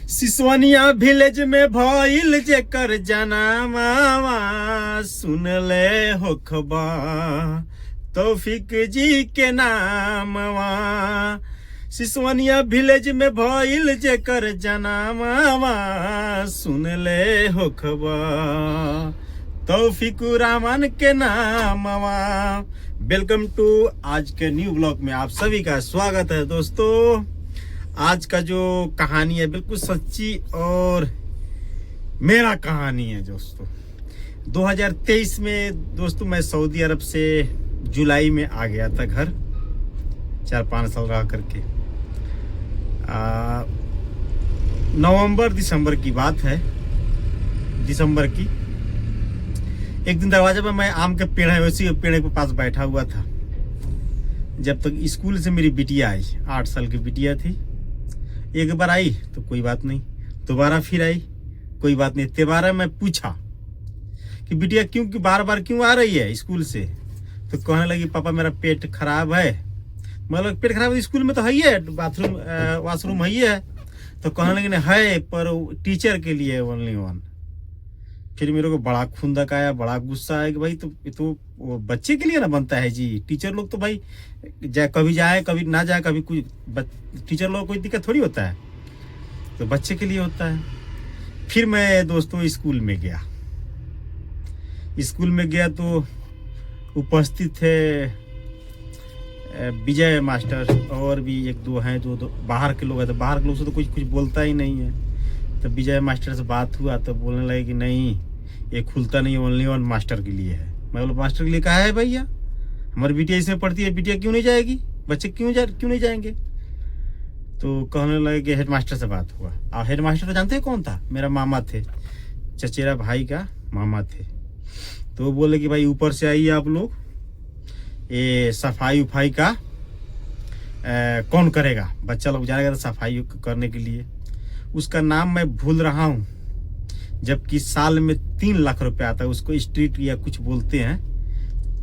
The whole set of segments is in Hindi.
सिसवनिया विलेज में भइल जेकर जनामावा सुन ले होखबा तौफीक जी के नामवा। सिसवनिया विलेज में भइल जेकर जनामावा सुन ले होखबा तौफीक रहमान के नामवा। वेलकम टू आज के न्यू ब्लॉग में आप सभी का स्वागत है दोस्तों। आज का जो कहानी है बिल्कुल सच्ची और मेरा कहानी है दोस्तों। 2023 में दोस्तों मैं सऊदी अरब से जुलाई में आ गया था घर, 4-5 साल रह करके। नवंबर दिसंबर की बात है, दिसंबर की। एक दिन दरवाजे पर मैं आम के पेड़ है उसी पेड़ के पास बैठा हुआ था जब तक स्कूल से मेरी बिटिया आई। 8 साल की बिटिया थी। एक बार आई तो कोई बात नहीं, दोबारा फिर आई कोई बात नहीं। दोबारा मैं पूछा कि बिटिया क्यों बार बार क्यों आ रही है स्कूल से, तो कहने लगी पापा मेरा पेट खराब है। मतलब पेट खराब है स्कूल में तो है ही है, बाथरूम वॉशरूम है ही है। तो कहने लगी है पर टीचर के लिए ओनली वन। फिर मेरे को बड़ा खुंदक आया, बड़ा गुस्सा आया कि भाई तो वो बच्चे के लिए ना बनता है जी। टीचर लोग तो भाई कभी जाए कभी ना जाए, कभी कुछ टीचर लोग कोई दिक्कत थोड़ी होता है, तो बच्चे के लिए होता है। फिर मैं दोस्तों स्कूल में गया। स्कूल में गया तो उपस्थित थे विजय मास्टर और भी एक दो हैं, दो बाहर के लोग हैं। तो बाहर के लोग से तो कुछ बोलता ही नहीं है। तो विजय मास्टर से बात हुआ तो बोलने लगे कि नहीं ये खुलता नहीं, ओनली वन मास्टर के लिए है। मैं बोला मास्टर के लिए कहा है भैया, हमारी बिटिया इसमें पढ़ती है, बिटिया क्यों नहीं जाएगी, बच्चे क्यों नहीं जाएंगे। तो कहने लगे कि हेड मास्टर से बात हुआ। और हेड मास्टर तो जानते हैं कौन था, मेरा मामा थे, चचेरा भाई का मामा थे। तो वो बोले कि भाई ऊपर से आइए आप लोग, ये सफाई उफाई का कौन करेगा, बच्चा लोग जाएगा तो सफाई करने के लिए। उसका नाम मैं भूल रहा हूँ, जबकि साल में 3 लाख रुपए आता है उसको, स्ट्रीट या कुछ बोलते हैं।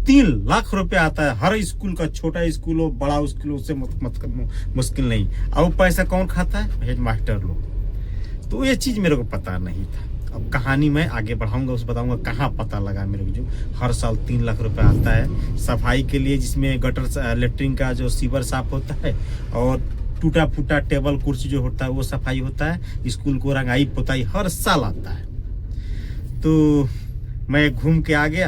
3 लाख रुपए आता है हर स्कूल का, छोटा स्कूल हो बड़ा स्कूल हो, उससे मुश्किल नहीं। अब पैसा कौन खाता है, हेड मास्टर लोग। तो ये चीज मेरे को पता नहीं था। अब कहानी मैं आगे बढ़ाऊंगा, उस बताऊंगा कहाँ पता लगा मेरे को जो हर साल 3 लाख रुपए आता है सफाई के लिए, जिसमें गटर लेटरिन का जो सीवर साफ होता है और टूटा फूटा टेबल कुर्सी जो होता है वो सफाई होता है। स्कूल को रंगाई पोताई हर साल आता है। तो मैं घूम के आ गया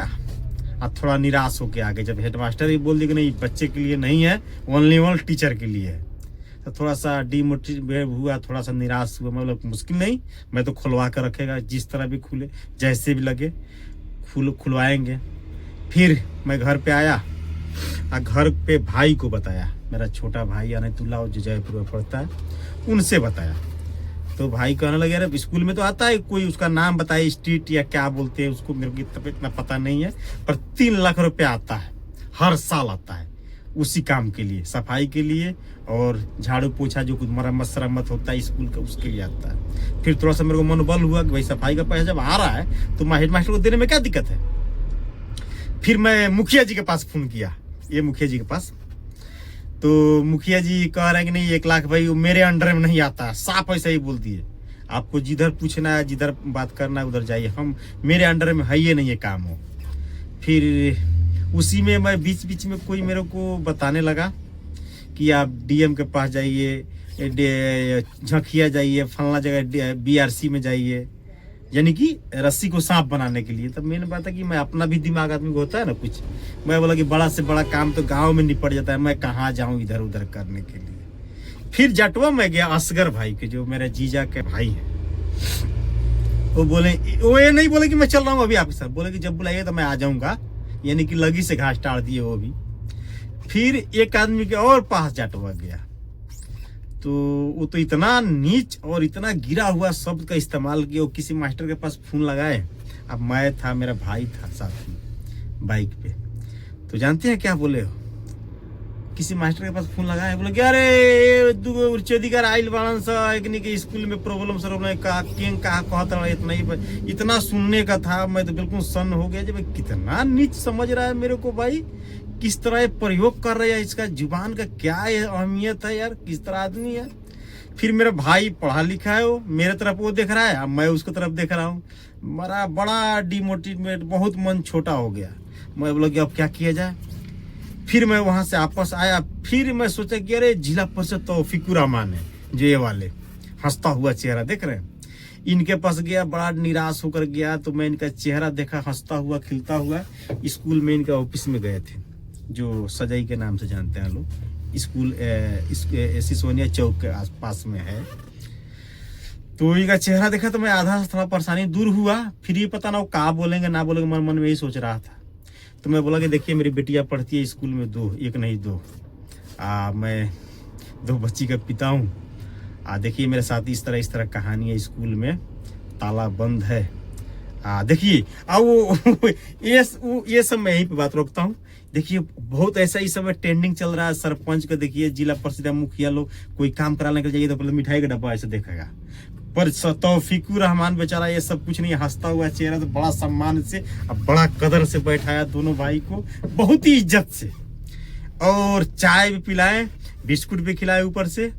और थोड़ा निराश होके आ गया जब हेडमास्टर ही बोल दी कि नहीं बच्चे के लिए नहीं है, ओनली वन टीचर के लिए है। तो थोड़ा सा डिमोटिवेट हुआ, थोड़ा सा निराश हुआ। मतलब मुश्किल नहीं, मैं तो खुलवा कर रखेगा, जिस तरह भी खुले जैसे भी लगे खुलवाएंगे। फिर मैं घर पे आया और घर पे भाई को बताया, मेरा छोटा भाई अनतुल्ला जो जयपुर में पढ़ता है, उनसे बताया। तो भाई कहने लगे अरे स्कूल में तो आता है, कोई उसका नाम बताए, स्ट्रीट या क्या बोलते हैं उसको, मेरे को इतना पता नहीं है, पर 3 लाख रुपए आता है हर साल आता है उसी काम के लिए, सफाई के लिए और झाड़ू पोछा जो कुछ मरम्मत सरम्मत होता है स्कूल का उसके लिए आता है। फिर थोड़ा सा मेरे को मनोबल हुआ कि भाई सफाई का पैसा जब आ रहा है तो मैं हेडमास्टर को देने में क्या दिक्कत है। फिर मैं मुखिया जी के पास फोन किया, ये मुखिया जी के पास। तो मुखिया जी कह रहे हैं कि नहीं 1 लाख भाई मेरे अंडर में नहीं आता, साफ ऐसा ही बोल दिए। आपको जिधर पूछना है जिधर बात करना है उधर जाइए, हम मेरे अंडर में है ये नहीं है काम हो। फिर उसी में मैं बीच में कोई मेरे को बताने लगा कि आप डीएम के पास जाइए, झकिया जाइए, फलना जगह बीआरसी में जाइए, यानी कि रस्सी को सांप बनाने के लिए। तब मैंने बात है कि मैं अपना भी दिमाग आदमी को होता है ना कुछ, मैं बोला कि बड़ा से बड़ा काम तो गांव में निपट जाता है, मैं कहाँ जाऊं इधर उधर करने के लिए। फिर जटवा में गया असगर भाई के, जो मेरे जीजा के भाई है। वो ये नहीं बोले कि मैं चल रहा हूँ अभी आपके साथ, बोले कि जब बुलाइए तो मैं आ जाऊंगा, यानी कि लगी से घास टाड़ दिए वो भी। फिर एक आदमी के और पास जटवा गया, तो वो तो इतना नीच और इतना गिरा हुआ शब्द का इस्तेमाल किया। वो किसी मास्टर के पास फोन लगाए, अब मैं था, मेरा भाई था साथ में बाइक पे। तो जानते हैं क्या बोले हो, किसी मास्टर के पास फोन लगाए, बोले कि अरे दुगो चौधीगर आइल बालन सा एकनी के स्कूल में प्रॉब्लम सर कहता इतना सुनने का था। मैं तो बिल्कुल सन्न हो गया जब कितना नीच समझ रहा है मेरे को भाई, किस तरह प्रयोग कर रहे हैं, इसका जुबान का क्या अहमियत है यार, किस तरह आदमी है। फिर मेरा भाई पढ़ा लिखा है, वो मेरे तरफ वो देख रहा है, अब मैं उसको तरफ देख रहा हूँ। मेरा बड़ा डिमोटिवेट, बहुत मन छोटा हो गया। मैं बोला कि अब क्या किया जाए। फिर मैं वहां से वापस आया, फिर मैं सोचा कि अरे जिला परिषद तौफीकुर रहमान है, जो ये वाले हंसता हुआ चेहरा देख रहे हैं, इनके पास गया, बड़ा निराश होकर गया। तो मैं इनका चेहरा देखा, हंसता हुआ खिलता हुआ। स्कूल में इनका ऑफिस में गए थे, जो सजाई के नाम से जानते हैं लोग, स्कूल सिसोनिया चौक के आसपास में है। तो इनका चेहरा देखा तो मैं आधा थोड़ा परेशानी दूर हुआ। फिर ये पता ना वो कहा बोलेंगे ना बोलेंगे, मन मन में यही सोच रहा था। तो मैं बोला कि देखिए मेरी बेटियां पढ़ती है स्कूल में, एक नहीं दो, मैं 2 बच्ची का पिता हूँ। देखिए मेरे साथ इस तरह कहानी है, स्कूल में ताला बंद है। देखिए वो ये सब मैं यहीं पे बात रोकता हूँ। देखिए बहुत ऐसा इस समय ट्रेंडिंग चल रहा है। सरपंच को देखिए, जिला परिषद मुखिया लोग कोई काम कराने के जाइए तो पहले मिठाई का डब्बा ऐसे देखेगा। पर तौफीकुर रहमान बेचारा ये सब कुछ नहीं, हंसता हुआ चेहरा, तो बड़ा सम्मान से अब बड़ा कदर से बैठाया दोनों भाई को, बहुत ही इज्जत से, और चाय भी पिलाए, बिस्कुट भी खिलाए ऊपर से।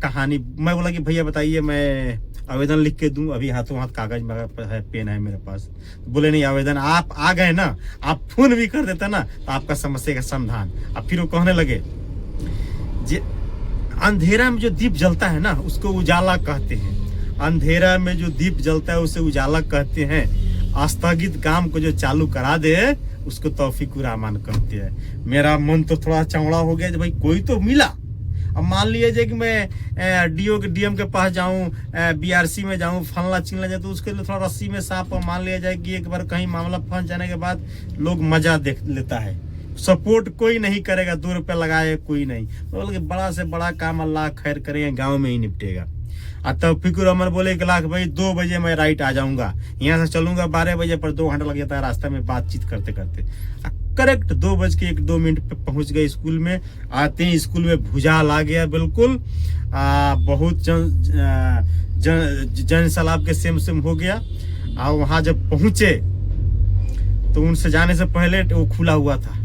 कहानी मैं बोला कि भैया बताइए मैं आवेदन लिख के दूं, अभी हाथों हाथ कागज है, पेन है मेरे पास। बोले नहीं, आवेदन आप आ गए ना, आप फोन भी कर देते ना तो आपका समस्या का समाधान। अब फिर वो कहने लगे, अंधेरा में जो दीप जलता है ना उसको उजाला कहते हैं, अंधेरा में जो दीप जलता है उसे उजाला कहते हैं, स्थगित काम को जो चालू करा दे उसको तौफीकुर रहमान कहते हैं। मेरा मन तो थोड़ा चौड़ा हो गया, भाई कोई तो मिला। अब मान लीजिए कि मैं डीएम के पास जाऊं, बीआरसी में जाऊं, फलना चिलना जाए, तो उसके लिए थोड़ा रस्सी में सांप। मान लिया जाए कि एक बार कहीं मामला फंस जाने के बाद लोग मजा देख लेता है, सपोर्ट कोई नहीं करेगा, 2 रुपये लगाए कोई नहीं। तो बड़ा से बड़ा काम अल्लाह खैर करेगा, गाँव में ही निपटेगा। तौफीकुर रहमान बोले कि लाख भाई 2 बजे मैं राइट आ जाऊंगा, यहाँ से चलूंगा 12 बजे, पर 2 घंटा लग जाता है रास्ते में बातचीत करते करते। करेक्ट 2:01 पे पहुंच गए स्कूल में। आते ही स्कूल में भुजाल आ गया बिल्कुल, बहुत जन सलाब के सेम हो गया। और वहां जब पहुंचे तो उनसे जाने से पहले वो खुला हुआ था,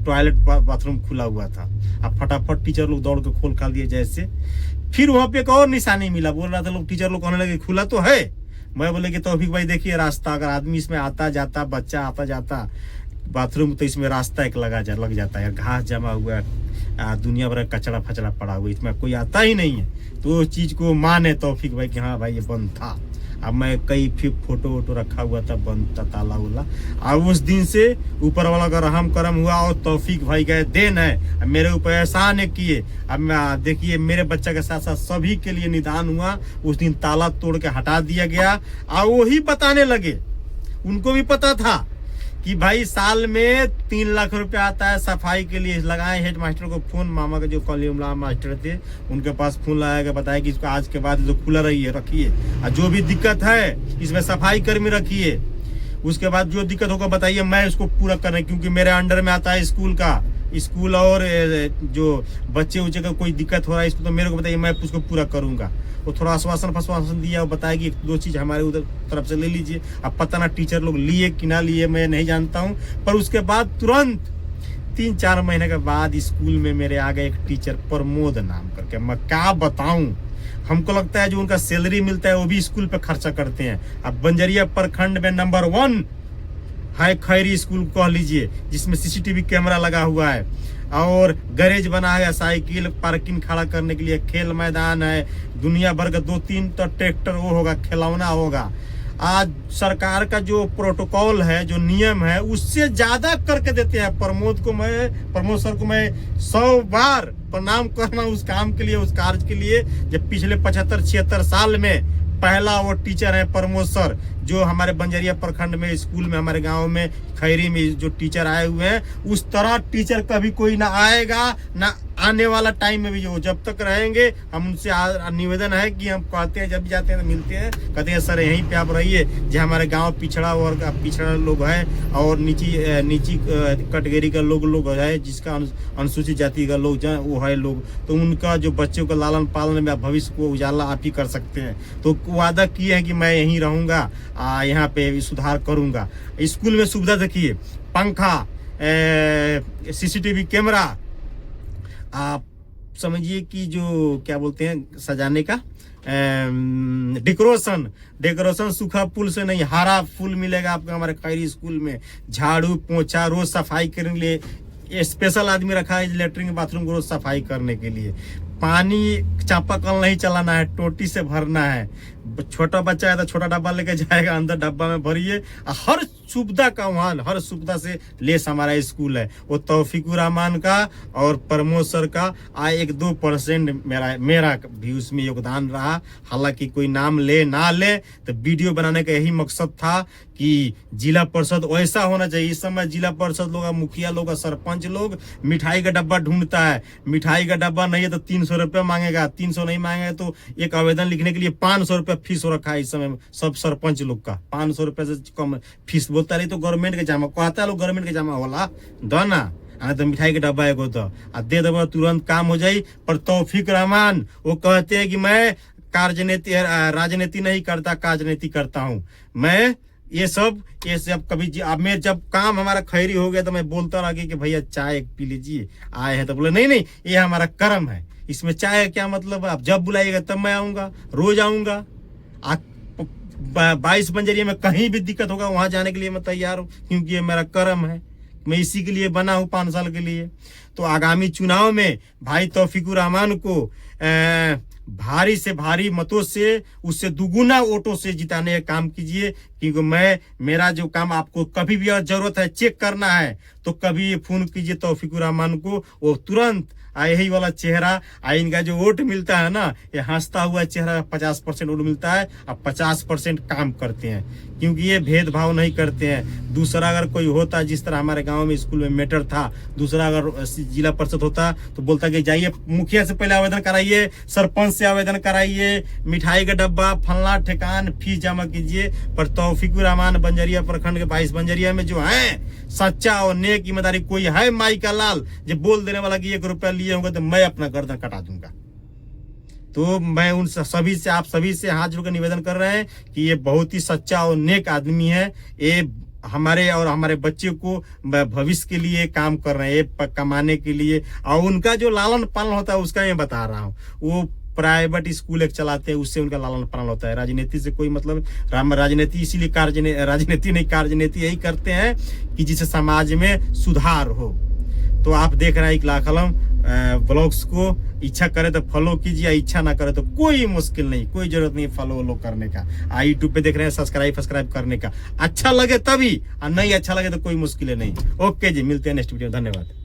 टॉयलेट बाथरूम खुला हुआ था। अब फटाफट टीचर लोग दौड़ के खोल कर दिए जैसे। फिर वहां पे एक और निशानी मिला, बोल रहा था लोग, टीचर लोग कहने लगे खुला तो है। मैं बोले कि तौफीक भाई देखिए रास्ता, अगर आदमी इसमें आता जाता, बच्चा आता जाता बाथरूम, तो इसमें रास्ता एक लग जाता है, घास जमा हुआ है, दुनिया भर कचरा फचड़ा पड़ा हुआ, इसमें कोई आता ही नहीं है। तो उस चीज को माने तौफीक भाई कि हाँ भाई ये बंद था। अब मैं कई फिर फोटो वोटो रखा हुआ था, बंद था ताला उला। अब उस दिन से ऊपर वाला का रहम करम हुआ और तौफीक भाई गए देन है, अब मेरे ऊपर एहसान है किए। अब मैं देखिए मेरे बच्चा के साथ साथ सभी के लिए निदान हुआ। उस दिन ताला तोड़ के हटा दिया गया। और वही बताने लगे, उनको भी पता था कि भाई साल में 3 लाख रुपए आता है सफाई के लिए। लगाए हेड मास्टर को फोन, मामा के जो कॉलेज मास्टर थे उनके पास फोन लगाया, बताया कि इसको आज के बाद जो खुला रखिए, और जो भी दिक्कत है इसमें सफाई कर्मी रखिए। उसके बाद जो दिक्कत होगा बताइए, मैं उसको पूरा करना, क्योंकि मेरे अंडर में आता है स्कूल और जो बच्चे उच्चे का कोई दिक्कत हो रहा है इसको, तो मेरे को बताइए, मैं उसको पूरा करूंगा। वो थोड़ा आश्वासन दिया और बताया कि 2 चीज हमारे उधर तरफ से ले लीजिए। अब पता ना टीचर लोग लिए कि ना लिए, मैं नहीं जानता हूँ। पर उसके बाद तुरंत 3-4 महीने के बाद स्कूल में मेरे आ गए एक टीचर प्रमोद नाम करके। मैं क्या बताऊं, हमको लगता है जो उनका सैलरी मिलता है वो भी स्कूल पे खर्चा करते हैं। अब बंजरिया प्रखंड में नंबर 1 है खैरी स्कूल कह लीजिए, जिसमें सीसीटीवी कैमरा लगा हुआ है और गैरेज बना है, साइकिल पार्किंग खड़ा करने के लिए, खेल मैदान है, दुनिया भर का 2-3 तो ट्रैक्टर वो होगा, खिलौना होगा। आज सरकार का जो प्रोटोकॉल है, जो नियम है, उससे ज्यादा करके देते हैं। प्रमोद सर को मैं 100 बार प्रणाम करना उस काम के लिए, उस कार्य के लिए। जब पिछले 75-76 साल में पहला वो टीचर है प्रमोद सर, जो हमारे बंजरिया प्रखंड में स्कूल में, हमारे गांव में खैरी में जो टीचर आए हुए हैं, उस तरह टीचर कभी कोई ना आएगा, ना आने वाला टाइम में भी जो जब तक रहेंगे। हम उनसे निवेदन है कि हम कहते हैं, जब भी जाते हैं तो मिलते हैं, कहते हैं सर यहीं पे आप रहिए। जो हमारे गांव पिछड़ा वर्ग, पिछड़ा लोग है और नीची कैटेगरी का लोग है, जिसका अनुसूचित जाति का लोग वो है लोग, तो उनका जो बच्चों का लालन पालन में भविष्य को उजाला आप ही कर सकते हैं। तो वादा किए हैं कि मैं यहीं रहूंगा, यहाँ पे सुधार करूंगा। स्कूल में सुविधा देखिए, पंखा, सीसीटीवी कैमरा, समझिए कि जो क्या बोलते हैं सजाने का डेकोरेशन सूखा फूल से नहीं, हरा फूल मिलेगा आपको हमारे खैरी स्कूल में। झाड़ू पोछा रोज सफाई करने के लिए स्पेशल आदमी रखा है लेटरिन बाथरूम को रोज सफाई करने के लिए। पानी चापाकल नहीं चलाना है, टोटी से भरना है। छोटा बच्चा है तो छोटा डब्बा लेके जाएगा, अंदर डब्बा में भरिए। हर सुविधा का वहाँ हर सुविधा से लेस हमारा स्कूल है। वो तौफीकुर रहमान का और प्रमोद सर का 1-2% मेरा भी उसमें योगदान रहा। हालांकि कोई नाम ले ना ले, तो वीडियो बनाने का यही मकसद था कि जिला परिषद ऐसा होना चाहिए। इस समय जिला परिषद लोग, मुखिया लोग, सरपंच लोग मिठाई का डब्बा ढूंढता है। मिठाई का डब्बा नहीं है तो 300 रुपये मांगेगा, 300 नहीं मांगेगा तो एक आवेदन लिखने के लिए 500 रुपये फीस हो रखा है इस समय सब सरपंच लोग का। 500 रुपये से कम फीस बोलता रही तो गवर्नमेंट के जमा कहता है लोग, गवर्नमेंट के जमा होला दो ना, तो मिठाई के डब्बा एगो तो दे देगा तुरंत काम हो जाये। पर तौफीक रहमान वो कहते हैं कि मैं राजनीति नहीं करता, कार्यनीति करता हूँ मैं। ये सब कभी अब मैं जब काम हमारा खैरी हो गया तो मैं बोलता रहा कि भैया चाय पी लीजिए, आए हैं तो बोले नहीं ये हमारा कर्म है, इसमें चाय क्या मतलब, आप जब बुलाइएगा तब मैं आऊंगा, रोज आऊंगा। 22 बंजरिया में कहीं भी दिक्कत होगा वहां जाने के लिए मैं तैयार हूँ, क्योंकि ये मेरा कर्म है, मैं इसी के लिए बना हूँ 5 साल के लिए। तो आगामी चुनाव में भाई तौफीकुर रहमान को भारी से भारी मतों से, उससे दुगुना वोटों से जिताने का काम कीजिए। क्योंकि मेरा जो काम आपको कभी भी जरूरत है चेक करना है तो कभी ये फोन कीजिए तौफीकुर रहमान को, वो तुरंत यही वाला चेहरा इनका जो वोट मिलता है ना, ये हंसता हुआ चेहरा 50% वोट मिलता है, अब 50% काम करते हैं, क्योंकि ये भेदभाव नहीं करते हैं। दूसरा अगर कोई होता, जिस तरह हमारे गांव में स्कूल में मैटर था, दूसरा अगर जिला परिषद होता तो बोलता कि जाइए मुखिया से पहले आवेदन कराइए, सरपंच से आवेदन कराइए, मिठाई का डब्बा फलना ठेकान फीस जमा कीजिए। पर तौफीकुर रहमान बंजरिया प्रखंड के 22 बंजरिया में जो है सच्चा और नेक ईमानदारी कोई है माई का लाल, जो बोल देने वाला कि 1 रुपया लिए होंगे तो मैं अपना गर्दन कटा दूंगा। तो मैं उन सभी से, आप सभी से हाथ जोड़कर निवेदन कर रहे हैं कि ये बहुत ही सच्चा और नेक आदमी है। ये हमारे और हमारे बच्चे को भविष्य के लिए काम कर रहे हैं, ये कमाने के लिए। और उनका जो लालन पालन होता है उसका मैं बता रहा हूँ, वो प्राइवेट स्कूल एक चलाते हैं, उससे उनका लालन पालन होता है। राजनीति से कोई मतलब, राजनीति इसीलिए राजनीति नहीं कार्यनीति यही करते हैं कि जिससे समाज में सुधार हो। तो आप देख रहे हैं इकला कलम ब्लॉग्स को, इच्छा करे तो फॉलो कीजिए, इच्छा ना करे तो कोई मुश्किल नहीं, कोई जरूरत नहीं फॉलो करने का। यूट्यूब पे देख रहे हैं सब्सक्राइब करने का, अच्छा लगे तभी, और नहीं अच्छा लगे तो कोई मुश्किल नहीं। ओके जी, मिलते हैं नेक्स्ट वीडियो, धन्यवाद।